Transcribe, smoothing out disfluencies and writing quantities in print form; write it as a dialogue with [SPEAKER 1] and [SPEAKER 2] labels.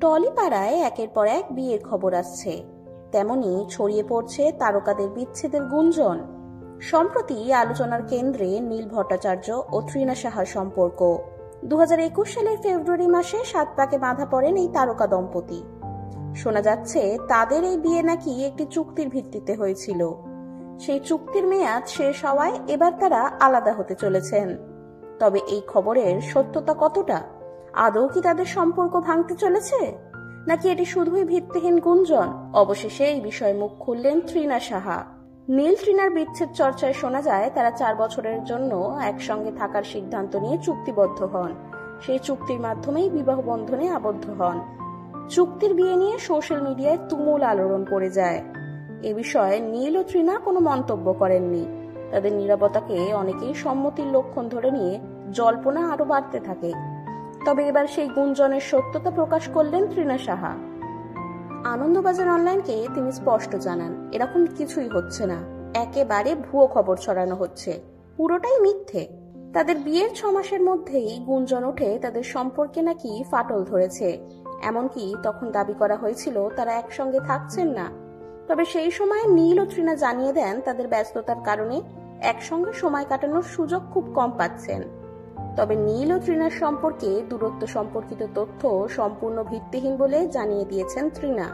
[SPEAKER 1] টলিপাড়ায় একের পর এক বিয়ের খবর আসছে, তেমনি ছড়িয়ে পড়ছে তারকাদের বিচ্ছেদের গুঞ্জন। সম্প্রতি আলোচনার কেন্দ্রে নীল ভট্টাচার্য ও তৃণা সাহার সম্পর্ক। 2021 সালের ফেব্রুয়ারি মাসে 7 পাকে বাঁধা পড়েন এই তারকা দম্পতি। শোনা যাচ্ছে তাদের এই বিয়ে নাকি একটি চুক্তির ভিত্তিতে হয়েছিল। সেই চুক্তির মেয়াদ শেষ হওয়ায় এবার তারা আলাদা হতে চলেছেন। তবে এই খবরের সত্যতা কতটা? আদৌ কি তাদের সম্পর্ক ভাঙতে চলেছে, নাকি এটি শুধুই ভিত্তিহীন গুঞ্জন? অবশেষে এই বিষয়ে মুখ খুললেন তৃণা সাহা। নীল তৃণার বিচ্ছেদ চর্চায় শোনা যায় তারা 4 বছরের জন্য একসঙ্গে থাকার সিদ্ধান্ত নিয়ে চুক্তিবদ্ধ হন। সেই চুক্তির মাধ্যমেই বিবাহ বন্ধনে আবদ্ধ হন। চুক্তির বিয়ে নিয়ে সোশ্যাল মিডিয়ায় তুমুল আলোড়ন পড়ে যায়। এ বিষয়ে নীল ও তৃণা কোনো মন্তব্য করেননি। তাদের নীরবতাকে অনেকেই সম্মতির লক্ষণ ধরে নিয়ে জল্পনা আরো বাড়তে থাকে। তবে এবার সেই গুঞ্জনের সত্যতা প্রকাশ করলেন তৃণা সাহা। আনন্দবাজার অনলাইনকে তিনি স্পষ্ট জানান, এরকম কিছুই হচ্ছে না, একেবারে ভুয়ো খবর ছড়ানো হচ্ছে, পুরোটাই মিথ্যে। তাদের বিয়ের 6 মাসের মধ্যেই গুঞ্জন ওঠে তাদের সম্পর্কে নাকি ফাটল ধরেছে। এমনকি তখন দাবি করা হয়েছিল তারা একসঙ্গে থাকছেন না। তবে সেই সময় নীল ও তৃণা জানিয়ে দেন তাদের ব্যস্ততার কারণে একসঙ্গে সময় কাটানোর সুযোগ খুব কম পাচ্ছেন। তবে নীল ও তৃণার সম্পর্কে দূরত্ব সম্পর্কিত তথ্য সম্পূর্ণ ভিত্তিহীন বলে জানিয়ে দিয়েছেন তৃণা।